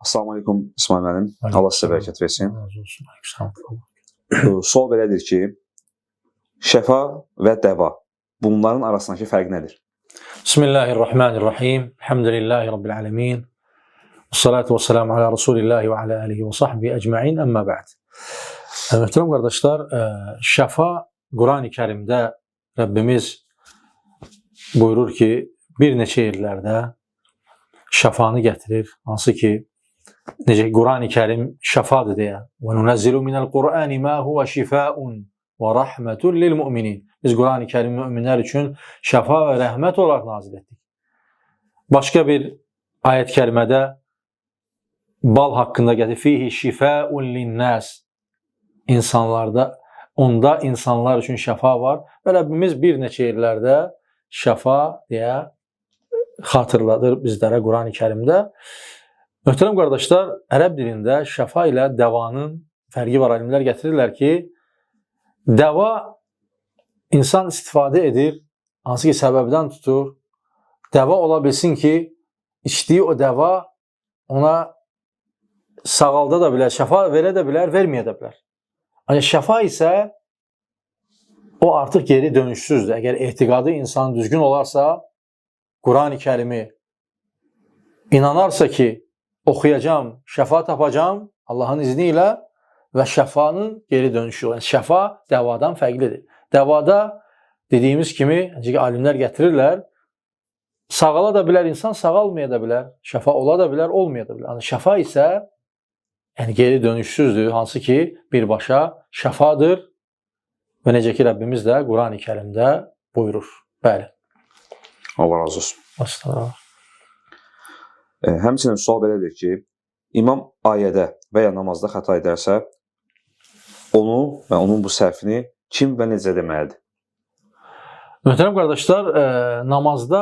Assalamu aleykum İsmail müəllim. Allah sizə bərəkət versin. Sual belədir ki, şəfa və dəva bunların arasındakı fərq nədir? Bismillahirrahmanirrahim. Elhamdülillahi Rabbil alemin. Salatu və selamu ala Resulillahi və ala alihi və sahbihi ecma'in. Əmmə bə'd. Möhtərəm qardaşlar, şəfa Quran-ı Kərimdə Rəbbimiz buyurur ki, bir neçə yerlərdə şəfanı gətirir. Hansı ki, necə Quran-ı Kərim şəfadır deyə. Və nunəzzilu minəl Qur'ani mə huvə şifəun və rəhmətun lil müminin. Biz Quran-ı Kərim müminlər üçün şəfa və rəhmət olaraq nazil etdik. Başqa bir ayət kərimədə bal haqqında gətirir. Fihi şifəun linnəs. Onda insanlar üçün şəfa var. Və Rəbbimiz bir neçə yerlərdə şəfa deyə xatırladır bizlərə Quran-ı Kərimdə. Möhtərəm qardaşlar, ərəb dilində şəfa ilə dəvanın fərqi var. Alimlər gətirirlər ki, dəva insan istifadə edir, hansı ki səbəbdən tutur. Dəva ola bilsin ki, içdiyi o dəva ona sağalda da bilər, şəfa verə də bilər, verməyə də bilər. Ancaq şəfa isə o artıq geri dönüşsüzdür. Əgər etiqadı insan düzgün olarsa, Quran-ı Kərimi inanarsa ki, oxuyacam, şəfa tapacam Allahın izni ilə və şəfanın geri dönüşü. Yəni, şəfa dəvadan fərqlidir. Dəvada dediyimiz kimi, alimlər gətirirlər, sağala da bilər insan, sağalmaya da bilər, şəfa ola da bilər, olmaya da bilər. Yəni, şəfa isə geri dönüşsüzdür, hansı ki birbaşa şəfadır və necə ki Rəbbimiz də Quran-ı Kərimdə buyurur. Bəli. Allah razı olsun. Aslan. Həmçinin sual belədir ki, imam ayədə və ya namazda xəta edərsə, onu və onun bu səhvini kim və necə deməlidir? Möhtərəm qardaşlar, namazda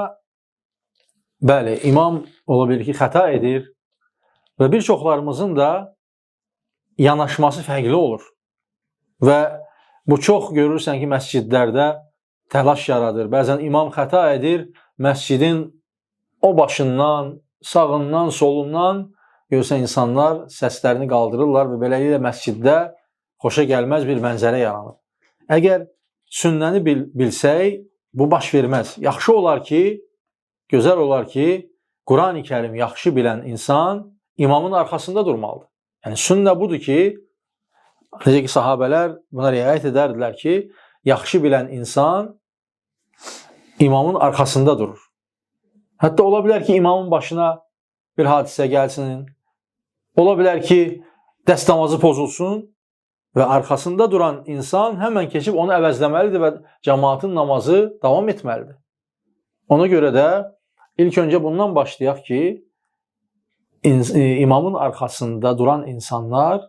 bəli, imam ola bilir ki, xəta edir və bir çoxlarımızın da yanaşması fərqli olur. Və bu çox görürsən ki, məscidlərdə təlaş yaradır. Bəzən imam xəta edir, məscidin o başından, sağından, solundan görürsən insanlar səslərini qaldırırlar və beləliklə məsciddə xoşa gəlməz bir mənzərə yaranır. Əgər sünnəni bilsək, bu baş verməz. Yaxşı olar ki, gözəl olar ki, Quran-ı Kərim yaxşı bilən insan imamın arxasında durmalıdır. Yəni, sünnə budur ki, necə ki, sahabələr buna riayət edərdilər ki, yaxşı bilən insan imamın arxasında durur. Hətta ola bilər ki, imamın başına bir hadisə gəlsin, ola bilər ki, dəstəmazı pozulsun və arxasında duran insan həmən keçib onu əvəzləməlidir və cəmaatın namazı davam etməlidir. Ona görə də ilk öncə bundan başlayaq ki, imamın arxasında duran insanlar,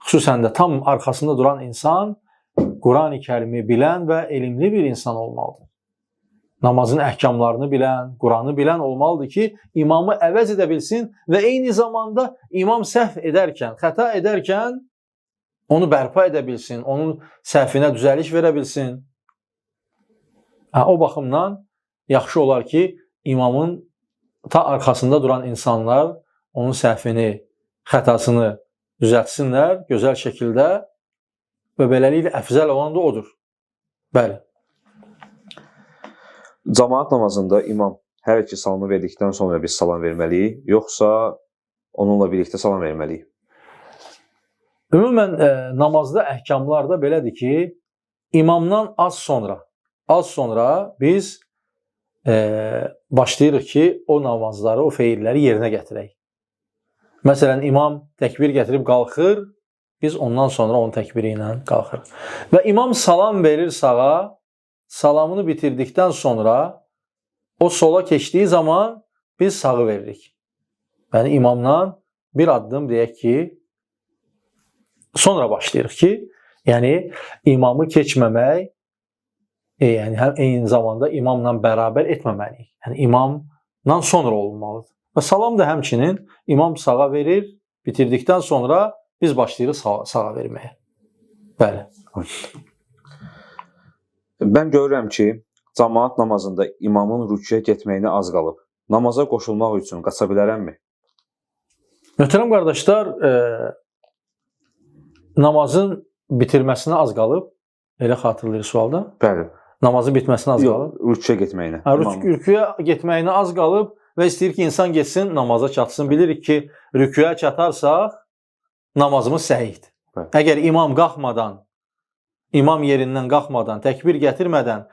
xüsusən də tam arxasında duran insan Quran-ı Kərimi bilən və elmli bir insan olmalıdır. Namazın əhkamlarını bilən, Quranı bilən olmalıdır ki, imamı əvəz edə bilsin və eyni zamanda imam səhv edərkən, xəta edərkən onu bərpa edə bilsin, onun səhvinə düzəliş verə bilsin. O baxımdan yaxşı olar ki, imamın ta arxasında duran insanlar onun səhvini, xətasını düzəltsinlər gözəl şəkildə və beləliklə əfzəl olan da odur. Bəli. Camaat namazında imam hər iki salamı verdikdən sonra biz salam verməliyik, yoxsa onunla birlikdə salam verməliyik? Ümumən namazda əhkamlarda belədir ki, imamdan az sonra biz başlayırıq ki, o namazları, o feilləri yerinə gətirək. Məsələn, imam təkbir gətirib qalxır, biz ondan sonra onun təkbiri ilə qalxırıq. Və imam salam verir sağa, salamını bitirdikdən sonra o sola keçdiyi zaman biz sağı veririk. Yəni imamdan bir addım deyək ki, sonra başlayırıq ki, yəni imamı keçməmək, yəni həm eyni zamanda imamla bərabər etməməliyik. Yəni imamdan sonra olmalıdır. Və salam da həmçinin imam sağa verir, bitirdikdən sonra biz başlayırıq sağa verməyə. Bəli. Mən görürəm ki, camaat namazında imamın rüküyə getməyinə az qalıb. Namaza qoşulmaq üçün qaça bilərəmmi? Möhtərəm qardaşlar, namazın bitirməsinə az qalıb. Elə xatırlayır sualda. Bəli. Namazın bitməsinə az qalıb. Yox, rüküyə getməyinə. Rüküyə getməyinə az qalıb və istəyir ki, insan getsin, namaza çatsın. Bilirik ki, rüküyə çatarsaq, namazımız səhihdir. Bəli. Əgər imam qalxmadan, imam yerindən qalxmadan, təkbir gətirmədən,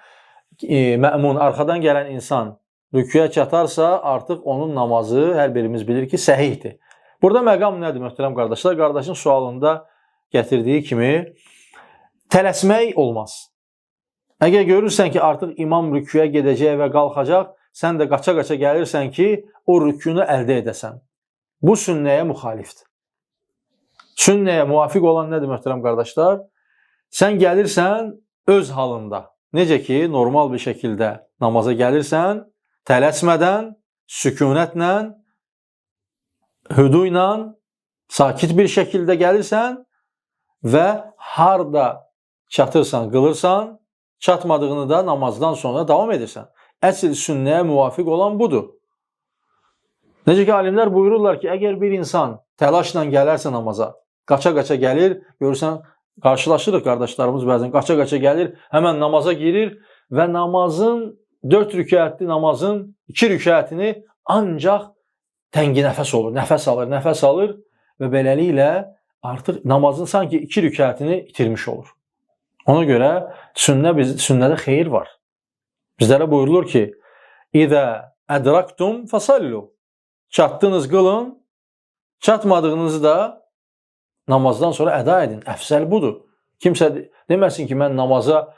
məmun, arxadan gələn insan rüküyə çatarsa, artıq onun namazı hər birimiz bilir ki, səhihdir. Burada məqam nədir, möhtərəm qardaşlar? Qardaşın sualında gətirdiyi kimi, tələsmək olmaz. Əgər görürsən ki, artıq imam rüküyə gedəcək və qalxacaq, sən də qaça-qaça gəlirsən ki, o rükünü əldə edəsən. Bu sünnəyə müxalifdir. Sünnəyə müvafiq olan nədir, möhtərəm qardaşlar? Sən gəlirsən öz halında. Necə ki, normal bir şəkildə namaza gəlirsən, tələsmədən, sükunətlə, hüdu ilə, sakit bir şəkildə gəlirsən və harda çatırsan, qılırsan, çatmadığını da namazdan sonra davam edirsən. Əsl sünnəyə müvafiq olan budur. Necə ki, alimlər buyururlar ki, əgər bir insan təlaşla gələrsə namaza, qaça-qaça gəlir, görürsən, qarşılaşırıq qardaşlarımız bəzən, qaça-qaça gəlir, həmən namaza girir və namazın 4 rükətli namazın 2 rükətini ancaq təngi nəfəs olur, nəfəs alır və beləliklə artıq namazın sanki 2 rükətini itirmiş olur. Ona görə sünnədə xeyir var. Bizlərə buyurulur ki, İzə ədraktum fasallu. Çatdınız, qılın, çatmadığınızı da namazdan sonra əda edin. Əfsəl budur. Kimsə deməsin ki, mən namaza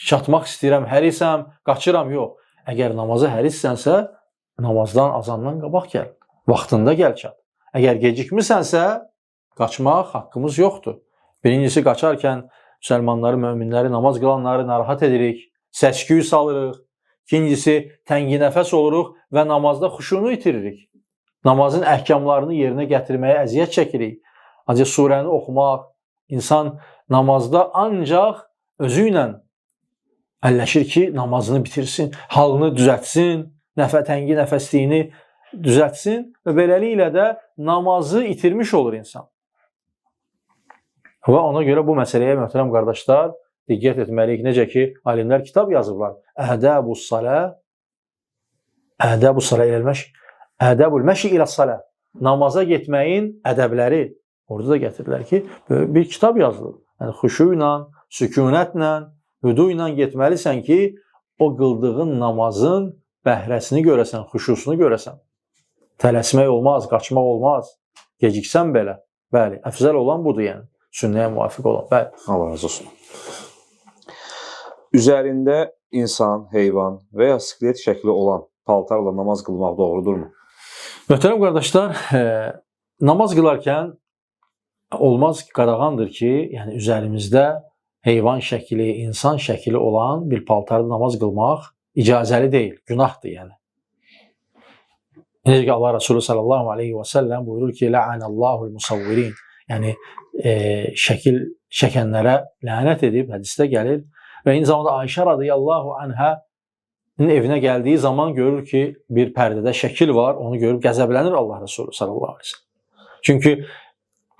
çatmaq istəyirəm, hərisəm, qaçıram. Yox. Əgər namaza hərissənsə, namazdan, azandan qabaq gəl. Vaxtında gəl çat. Əgər gecikmisənsə, qaçmaq haqqımız yoxdur. Birincisi, qaçarkən müsəlmanları, möminləri, namaz qılanları narahat edirik, səs-küy salırıq. İkincisi, təngi nəfəs oluruq və namazda xuşunu itiririk. Namazın əhkamlarını yerinə gətirməyə əziyyət çəkirik. Ancaq surəni oxumaq, insan namazda ancaq özü ilə əlləşir ki, namazını bitirsin, halını düzəltsin, təngi nəfəsliyini düzəltsin və beləliklə də namazı itirmiş olur insan. Və ona görə bu məsələyə, möhtərəm qardaşlar, diqqət etməliyik. Necə ki, alimlər kitab yazıblar. Ədəbul məşi iləs-salə. Namaza getməyin ədəbləri. Orada da gətirirlər ki, bir kitab yazılır. Yəni, xuşu ilə, sükunətlə, hüdu ilə getməlisən ki, o qıldığın namazın bəhrəsini görəsən, xuşusunu görəsən. Tələsmək olmaz, qaçmaq olmaz. Geciksən belə. Bəli, əfzəl olan budur yəni. Sünnəyə müvafiq olan. Bəli. Allah razı olsun. Üzərində insan, heyvan və ya skelet şəkli olan paltarla namaz qılmaq doğrudurmu? Möhtərəm qardaşlar, namaz qılarkən olmaz qadağandır ki, yəni üzərimizdə heyvan şəkli, insan şəkli olan bir paltarda namaz qılmaq icazəli deyil, günahdır yəni. Necə ki, Allah Resulü sallallahu aleyhi və səlləm buyurur ki, La'anəllahul musavvirin. Yəni, şəkil çəkənlərə lənət edib, hədisdə gəlir. Və eyni zamanda Ayşə radiyallahu anhənin evinə gəldiyi zaman görür ki, bir pərdədə şəkil var, onu görüb qəzəblənir Allah Resulü sallallahu aleyhi və səlləm. Çünki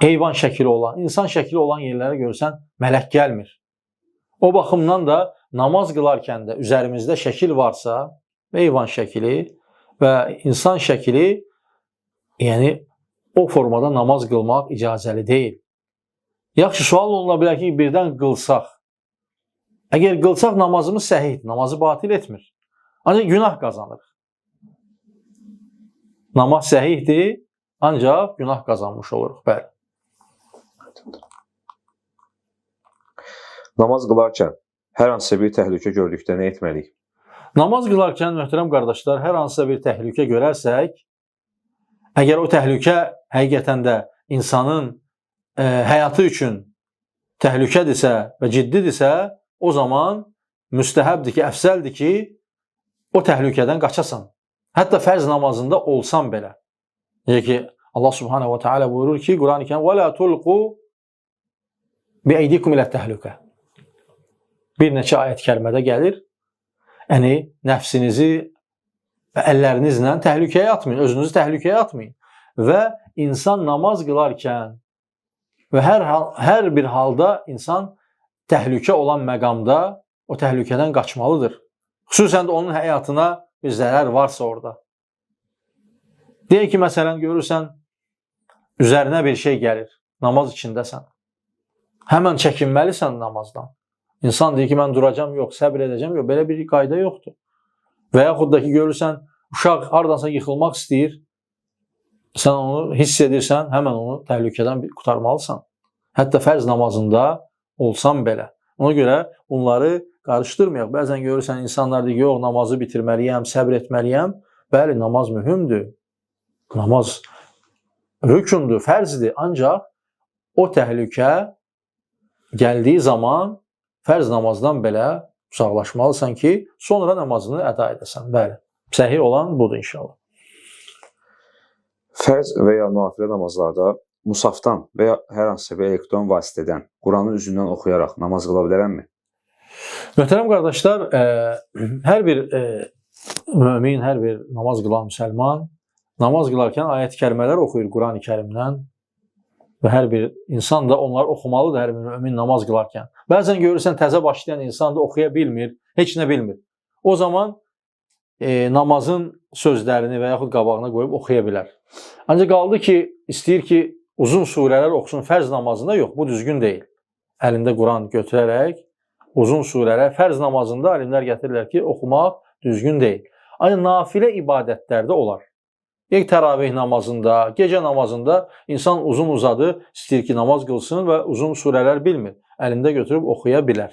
heyvan şəkili olan, insan şəkili olan yerlərə görürsən, mələk gəlmir. O baxımdan da namaz qılarkən də üzerimizdə şəkil varsa, heyvan şəkili və insan şəkili, yəni o formada namaz qılmaq icazəli deyil. Yaxşı, sual oluna bilər ki, birdən qılsaq. Əgər qılsaq namazımız səhihdir, namazı batil etmir. Ancaq günah qazanırıq. Namaz səhihdir, ancaq günah qazanmış oluruq. Bəli. Namaz qılarkən hər hansısa bir təhlükə gördükdə nə etməliyik? Namaz qılarkən, möhtərəm qardaşlar, hər hansısa bir təhlükə görərsək, əgər o təhlükə həqiqətən də insanın həyatı üçün təhlükədirsə və ciddidirsə, o zaman müstəhəbdir ki, əfsəldir ki, o təhlükədən qaçasan. Hətta fərz namazında olsan belə. Necə ki, Allah subhanahu wa ta'ala buyurur ki, Quran-ı Kərim وَلَا تُلْقُوا بِأَيْدِكُمْ إِلَى التَّهْلُكَةِ. Bir neçə ayət kəlmədə gəlir. Yəni, nəfsinizi və əllərinizlə təhlükəyə atmayın, özünüzü təhlükəyə atmayın. Və insan namaz qılarkən və hər bir halda insan təhlükə olan məqamda o təhlükədən qaçmalıdır. Xüsusən də onun həyatına bir zərər varsa orada. Deyək ki, məsələn, görürsən, üzərinə bir şey gəlir, namaz içindəsən. Həmən çəkinməlisən namazdan. İnsan deyir ki, mən duracam, yox, səbr edəcəm, yox, belə bir qayda yoxdur. Və yaxud da ki, görürsən, uşaq haradansa yıxılmaq istəyir, sən onu hiss edirsən, həmən onu təhlükədən qurtarmalısan. Hətta fərz namazında olsan belə. Ona görə bunları qarışdırmayaq. Bəzən görürsən, insanlar deyir ki, yox, namazı bitirməliyəm, səbr etməliyəm. Bəli, namaz mühümdür. Namaz rükündür, fərzdir. Ancaq o təhlükə gəldiyi zaman fərz namazdan belə uzaqlaşmalısan ki, sonra namazını əda edəsən. Bəli, səhih olan budur inşallah. Fərz və ya nafilə namazlarda musafdan və ya hər hansı bir elektron vasitədən Quranın üzündən oxuyaraq namaz qıla bilərəmmi? Möhtərəm qardaşlar, hər bir mömin, hər bir namaz qılan müsəlman namaz qılarkən ayət-i kərimələr oxuyur Quran-ı Kərimdən və hər bir insan da onları oxumalıdır hər bir mömin namaz qılarkən. Bəzən görürsən, təzə başlayan insan da oxuya bilmir, heç nə bilmir. O zaman namazın sözlərini və yaxud qabağına qoyub oxuya bilər. Ancaq qaldı ki, istəyir ki, uzun surələr oxusun fərz namazında, yox, bu düzgün deyil. Əlində Quran götürərək uzun surələr fərz namazında alimlər gətirirlər ki, oxumaq düzgün deyil. Ancaq nafilə ibadətlərdə olar. İlk təravih namazında, gecə namazında insan uzun uzadı, istəyir ki, namaz qılsın və uzun surələr bilmir. Əlində götürüb oxuya bilər.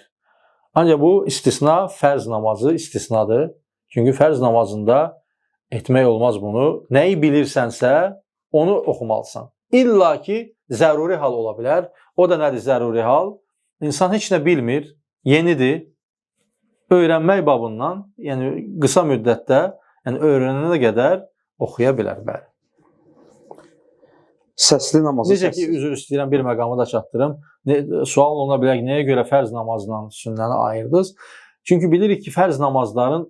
Ancaq bu istisna, fərz namazı istisnadır. Çünki fərz namazında etmək olmaz bunu. Nəyi bilirsənsə, onu oxumalısan. İlla ki, zəruri hal ola bilər. O da nədir zəruri hal? İnsan heç nə bilmir, yenidir. Öyrənmək babından, yəni qısa müddətdə, yəni öyrənənə qədər oxuya bilər, bəli. Səsli namazı. Necə ki, üzr istəyirəm, bir məqamı da çatdırım. Sual oluna bilər ki, nəyə görə fərz namazından sünnəni ayırdınız? Çünki bilirik ki, fərz namazların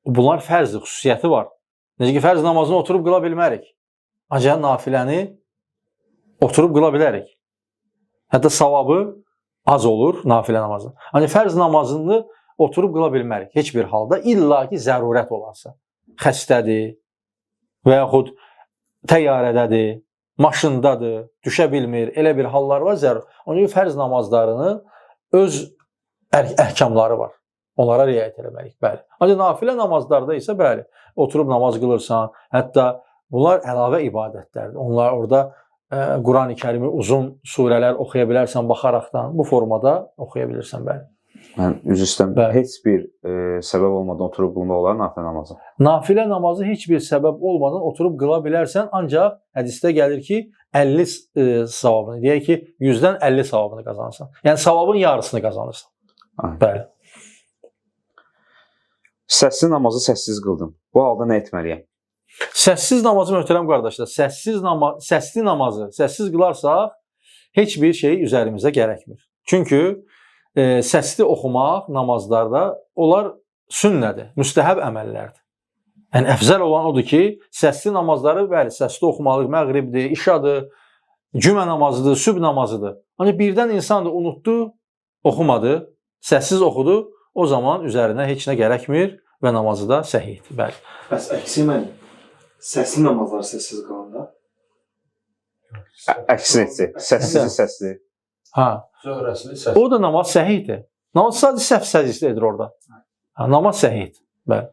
bunlar fərzdir, xüsusiyyəti var. Necə ki, fərz namazını oturub qıla bilmərik. Ancaq nafiləni oturub qıla bilərik. Hətta savabı az olur nafilə namazı. Ancaq fərz namazını oturub qıla bilmərik. Heç bir halda illa ki, zərurət olarsa. Xəstədir və yaxud təyyarədədir, maşındadır, düşə bilmir, elə bir hallar var zərur. Onun üçün fərz namazlarının öz əhkamları var. Onlara riayət eləməliyik, bəli. Ancaq nafilə namazlarda isə bəli, oturub namaz qılırsan, hətta bunlar əlavə ibadətlərdir. Onlar orada Quran-ı Kərimi uzun surələr oxuya bilərsən baxaraqdan, bu formada oxuya bilirsən, bəli. Mən üzr istəyirəm, heç bir səbəb olmadan oturub qılmaq olar nafilə namazı? Nafilə namazı heç bir səbəb olmadan oturub qıla bilərsən, ancaq hədisdə gəlir ki, 50 savabını, deyək ki, 100-dən 50 savabını qazanırsan. Yəni, savabın yarısını qazanırsan. Bəli. Səssiz namazı səssiz qıldım. Bu halda nə etməliyəm? Səssiz namazı, möhtərəm qardaşlar, səsli namazı səssiz qılarsaq, heç bir şey üzərimizə gərəkmir. Çünki səsli oxumaq namazlarda, onlar sünnədir, müstəhəb əməllərdir. Yəni, əfzəl olan odur ki, səsli namazları, bəli, səsli oxumalıq, məğribdir, işadır, cümə namazıdır, sübh namazıdır. Ancaq birdən insan da unutdu, oxumadı, səssiz oxudu, o zaman üzərinə heç nə gərəkmir və namazı da səhihdir, bəli. Bəs əksi mən, səsli namazlar səssiz qalanda? Əksin etsin, səssizli. Hə. O da namaz səhihdir. Namaz sadəcə səhv səcizdə edir orada. Namaz səhihdir. Bəli.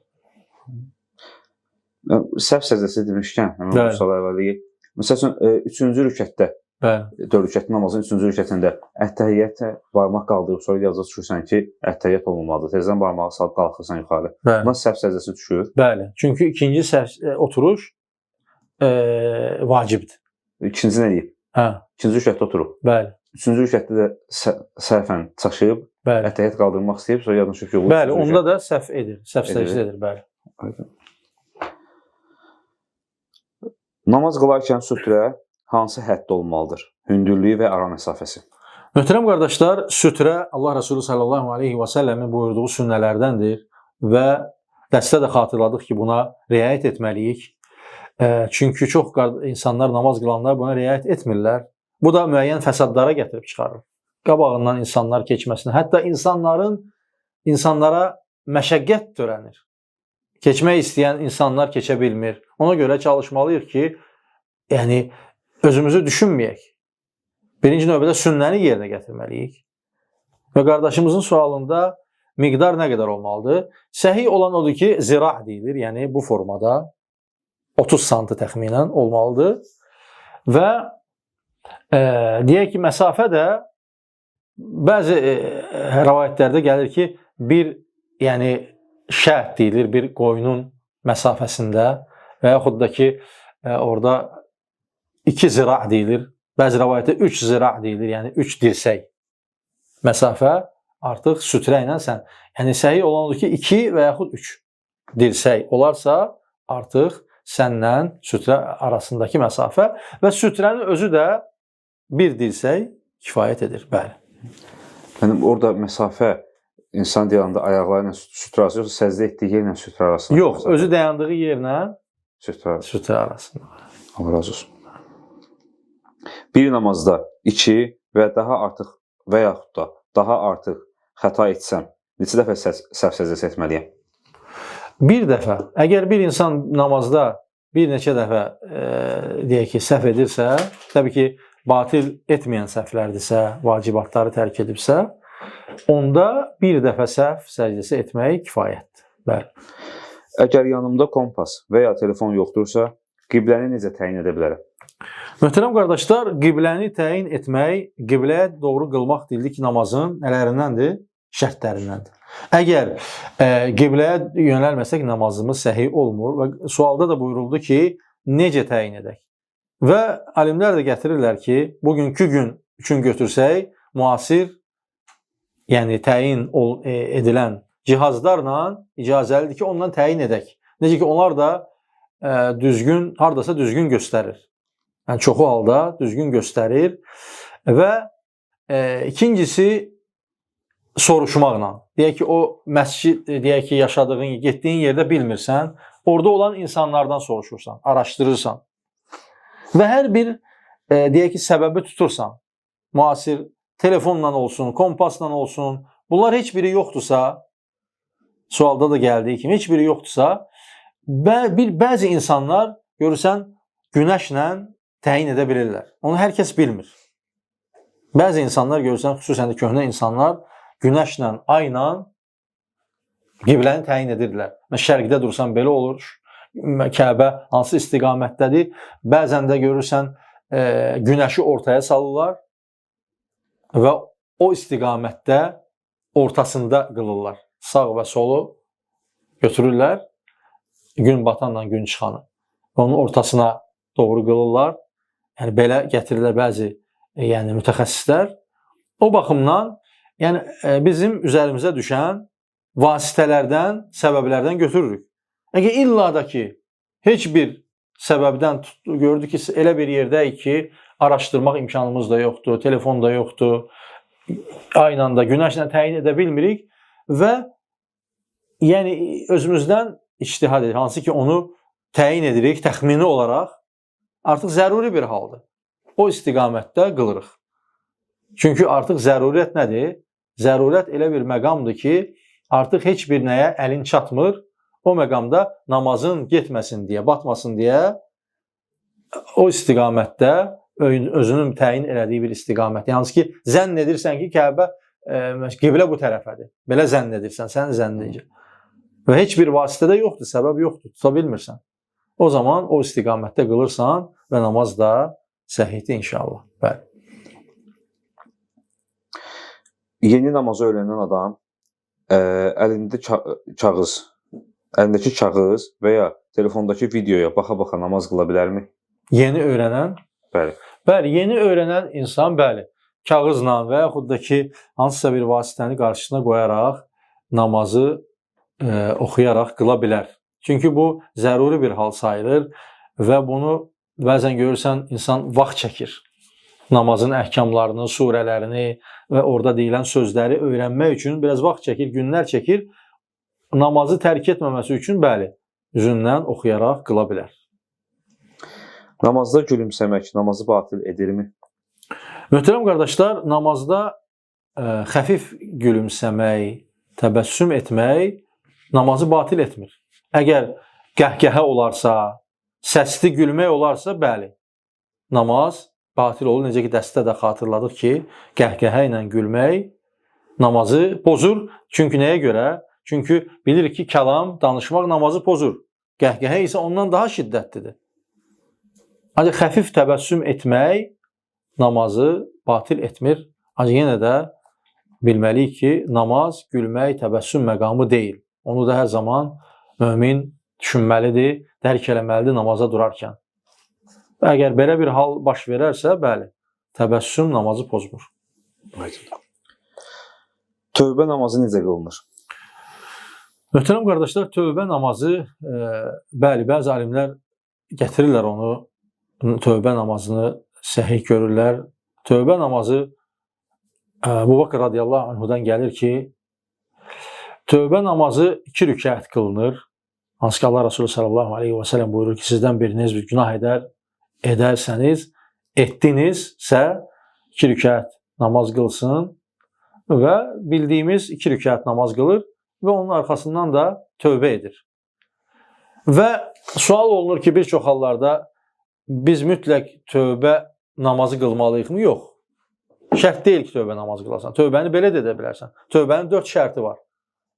Səhv səcizdə demişkən, həmin bu sual əvvəli. Məsələn, 3-cü rükətdə, 4 rükətli namazın 3-cü rükətində ətəhiyyətə barmaq qaldırıb, sonra yazıda düşürsən ki, ətəhiyyət olunmalıdır. Tezdən barmağı salıb qalxırsan yuxarı. Buna səhv səcizəsi düşür. Bəli. Çünki ikinci oturuş vacibdir. İkinci nə deyib? İkinci rükətdə oturub. Bəli. Üçüncü rükətdə də səhvən çaşıyıb, ətəhiyyət qaldırmaq istəyib, sonra yadın düşüb ki, olur. Bəli, onda da səhv edir, səhv səcizdə edir, bəli. Namaz qılarkən sütrə hansı həddə olmalıdır? Hündürlüyü və ara məsafəsi. Möhtərəm qardaşlar, sütrə Allah Resulü sallallahu aleyhi və səlləmin buyurduğu sünnələrdəndir və dəstə də xatırladıq ki, buna riayət etməliyik. Çünki çox insanlar, namaz qılanlar buna riayət etmirlər. Bu da müəyyən fəsadlara gətirib çıxarır. Qabağından insanlar keçməsinə, hətta insanlara məşəqqət törənir. Keçmək istəyən insanlar keçə bilmir. Ona görə çalışmalıyıq ki, yəni özümüzü düşünməyək. Birinci növbədə sünnəni yerinə gətirməliyik. Və qardaşımızın sualında miqdar nə qədər olmalıdır? Səhih olan odur ki, zirah deyilir, yəni bu formada 30 sm təxminən olmalıdır. Və deyək ki, məsafə də bəzi rəvayətlərdə gəlir ki, bir yəni şəhd deyilir, bir qoyunun məsafəsində və yaxud da ki, orada 2 zirah deyilir. Bəzi rəvayətdə 3 zirah deyilir, yəni 3 dirsək məsafə artıq sütrə ilə sən. Yəni səhih olan odur ki, 2 və yaxud 3 dirsək olarsa artıq səndən sütrə arasındakı məsafə və sütrənin özü də bir dirsək kifayət edir. Bəli. Yəni orada məsafə insan deyəndə ayaqlarıyla sütrə arası yoxsa səcdə etdiyi yerlə sütrə arasında? Yox, özü dayandığı yerlə sütrə arasında. Allah razı olsun. Bir namazda 2 və daha artıq və yaxud da daha artıq xəta etsəm, neçə dəfə səhv səcdəsi etməliyəm? Bir dəfə. Əgər bir insan namazda bir neçə dəfə deyək ki, səhv edirsə, təbii ki, batil etməyən səhvlərdirsə, vacibatları tərk edibsə, onda bir dəfə səhv səcdəsi etmək kifayətdir. Bəli. Əgər yanımda kompas və ya telefon yoxdursa, qibləni necə təyin edə bilərəm? Möhtərəm qardaşlar, qibləni təyin etmək, qibləyə doğru qılmaq deyildi ki, namazın nələrindəndir? Şərtlərindəndir. Əgər qibləyə yönəlməsək namazımız səhih olmur və sualda da buyuruldu ki, necə təyin edək? Və alimlər də gətirirlər ki, bugünkü gün üçün götürsək, müasir, yəni təyin edilən cihazlarla icazəlidir ki, ondan təyin edək. Necə ki, onlar da düzgün, hardasa düzgün göstərir. Yəni, çoxu halda düzgün göstərir və ikincisi, soruşmaqla. Deyək ki, o məscid, deyək ki, yaşadığın, getdiyin yerdə bilmirsən, orada olan insanlardan soruşursan, araşdırırsan və hər bir, deyək ki, səbəbi tutursan, müasir, telefonla olsun, kompasla olsun, bunlar heç biri yoxdursa, sualda da gəldiyi kimi, heç biri yoxdursa, bəzi insanlar, görürsən, günəşlə təyin edə bilirlər. Onu hər kəs bilmir. Bəzi insanlar, görürsən, xüsusən də köhnə insanlar, günəşlə, ayla qibləni təyin edirlər. Şərqdə dursan belə olur, Kəbə hansı istiqamətdədir. Bəzən də görürsən, günəşi ortaya salırlar və o istiqamətdə ortasında qılırlar. Sağ və solu götürürlər, gün batanla gün çıxanı. Onun ortasına doğru qılırlar. Yəni, belə gətirirlər bəzi mütəxəssislər. O baxımdan yəni, bizim üzərimizə düşən vasitələrdən, səbəblərdən götürürük. Əgər illa da ki, heç bir səbəbdən gördük ki, elə bir yerdəyik ki, araşdırmaq imkanımız da yoxdur, telefon da yoxdur, ayla da, günəşlə təyin edə bilmirik və yəni özümüzdən ictihad edirik. Hansı ki, onu təyin edirik təxmini olaraq, artıq zəruri bir haldır. O istiqamətdə qılırıq. Çünki artıq zəruriyyət nədir? Zəruriyyət elə bir məqamdır ki, artıq heç bir nəyə əlin çatmır. O məqamda namazın getməsin deyə, batmasın deyə o istiqamətdə özünün təyin elədiyi bir istiqamət. Hansı ki, zənn edirsən ki, Kəbə, qiblə bu tərəfədir. Belə zənn edirsən, sənin zənnincə. Və heç bir vasitə də yoxdur, səbəb yoxdur, tuta bilmirsən. O zaman o istiqamətdə qılırsan və namaz da səhihdir inşallah. Bəli. Yeni namazı öyrənən adam əlindəki kağız və ya telefondakı videoya baxa-baxa namaz qıla bilərmi? Yeni öyrənən? Bəli. Bəli, yeni öyrənən insan, bəli, kağızla və yaxud da ki, hansısa bir vasitəni qarşısına qoyaraq namazı oxuyaraq qıla bilər. Çünki bu zəruri bir hal sayılır və bunu bəzən görürsən, insan vaxt çəkir. Namazın əhkamlarını, surələrini və orada deyilən sözləri öyrənmək üçün biraz vaxt çəkir, günlər çəkir. Namazı tərk etməməsi üçün, bəli, üzündən oxuyaraq qıla bilər. Namazda gülümsəmək namazı batil edirmi? Möhtərəm qardaşlar, namazda xəfif gülümsəmək, təbəssüm etmək namazı batil etmir. Əgər qəhqəhə olarsa, səsli gülmək olarsa, bəli, namaz batil olur. Necə ki, dəstə də xatırladıq ki, qəhqəhə ilə gülmək namazı pozur. Çünki nəyə görə? Çünki bilirik ki, kəlam, danışmaq namazı pozur. Qəhqəhə isə ondan daha şiddətlidir. Ancaq xəfif təbəssüm etmək namazı batil etmir. Ancaq yenə də bilməliyik ki, namaz gülmək, təbəssüm məqamı deyil. Onu da hər zaman mömin düşünməlidir, dərk eləməlidir namaza durarkən. Və əgər belə bir hal baş verərsə, bəli, təbəssüm namazı pozmur. Tövbə namazı necə qılınır? Möhtərəm qardaşlar, tövbə namazı, bəli, bəzi alimlər gətirirlər onu, tövbə namazını səhih görürlər. Tövbə namazı Əbu Bakr radiyallahu anhudan gəlir ki, tövbə namazı 2 rükət qılınır. Hansı ki, Allah Resulü sallallahu aleyhi və sələm buyurur ki, sizdən biriniz bir günah edərsəniz, etdinizsə 2 rükət namaz qılsın və bildiyimiz 2 rükət namaz qılır və onun arxasından da tövbə edir. Və sual olunur ki, bir çox hallarda biz mütləq tövbə namazı qılmalıyıqmı? Yox. Şərt deyil ki, tövbə namazı qılasan. Tövbəni belə də edə bilərsən. Tövbənin 4 şərti var.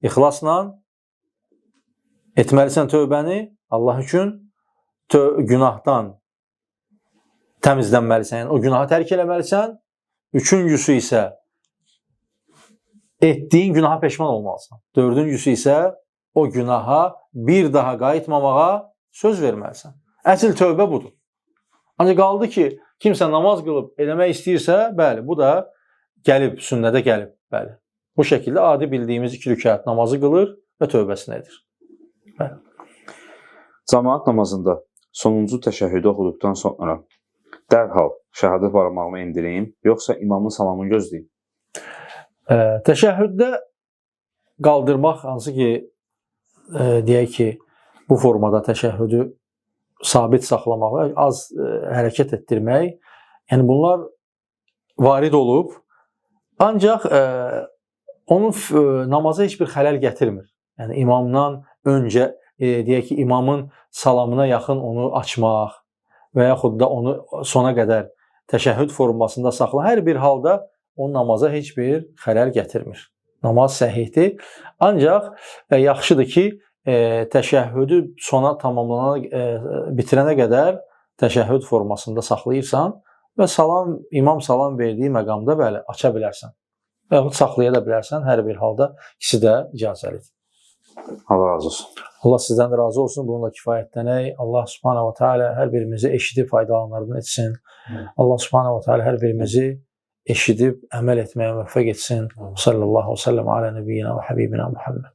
İxlasla etməlisən tövbəni Allah üçün, günahdan təmizlənməlisən, yəni o günahı tərk eləməlisən. Üçüncüsü isə etdiyin günaha peşman olmalısan. Dördüncüsü isə o günaha bir daha qayıtmamağa söz verməlisən. Əsl tövbə budur. Ancaq qaldı ki, kimsə namaz qılıb eləmək istəyirsə, bəli, bu da gəlib, sünnədə gəlib, bəli. Bu şəkildə adi bildiyimiz 2 rükət namazı qılır və tövbəsini edir. Bəli. Cəmaət namazında sonuncu təşəhhüdü oxuduqdan sonra dərhal şəhadət barmağımı endireyim, yoxsa imamın salamını gözləyim? Təşəhhüddə qaldırmaq, hansı ki, deyək ki, bu formada təşəhhüdü sabit saxlamaq və az hərəkət etdirmək, yəni bunlar varid olub, ancaq onun namaza heç bir xələl gətirmir. Yəni imamdan öncə, deyək ki, imamın salamına yaxın onu açmaq və yaxud da onu sona qədər təşəhhüd formasında saxla, hər bir halda o namaza heç bir xələl gətirmir. Namaz səhihdir, ancaq yaxşıdır ki, təşəhhüdü sona bitirənə qədər təşəhhüd formasında saxlayırsan və imam salam verdiyi məqamda bəli, aça bilərsən və yaxud saxlaya da bilərsən, hər bir halda ikisi də icazəlidir. Allah razı olsun. Allah sizdən də razı olsun, bununla kifayətlənək. Allah subhanahu wa ta'ala hər birimizi eşidib faydalanlarını etsin. Allah subhanahu wa ta'ala hər birimizi eşidib əməl etməyə müvəffəq etsin. Sallallahu aleyhi və səlləm alə nəbiyyina və həbibina Muhammed.